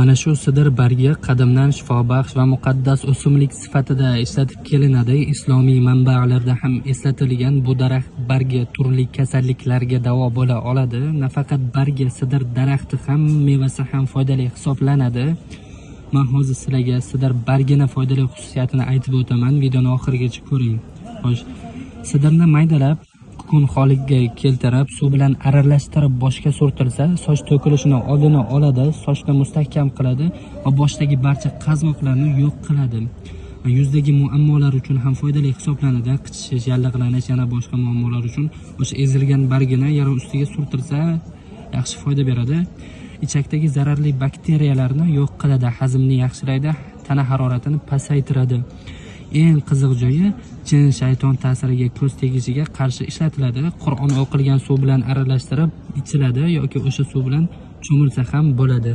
Mana shu sidr bargi qadimdan shifobaxsh va muqaddas o'simlik sifatida ishlatib kelinadi. Islomiy manbalarda ham eslatilgan bu daraxt bargi turli kasalliklarga davo bo'la oladi. Nafaqat bargi, sidr daraxti ham, mevasi ham foydali hisoblanadi. Men hozir sizlarga sidr bargini foydali xususiyatini aytib o'taman. Videoni oxirigacha ko'ring. Xo'sh, sidrni maydalab kukun holiga keltirib, suv bilan aralashtirib boshga surtilsa, soch to'kilishini oldini oladi, sochni mustahkam qiladi va boshdagi barcha qazmoqlarni yo'q qiladi. Yuzdagi muammolar uchun ham foydali hisoblanadi. Qichish, yallig'lanish, yana boshqa muammolar uchun o'sha ezilgan bargini yara ustiga surtilsa, yaxshi foyda beradi. Ichakdagi zararli bakteriyalarni yo'q qiladi, hazmni yaxshilaydi, tana haroratini pasaytiradi. Eng qiziq joyi, jin, shayton ta'siriga, ko'z tegishiga qarshi ishlatiladi. Qur'on o'qilgan suv bilan aralashtirib ichiladi yoki o'sha suv bilan cho'milsa ham bo'ladi.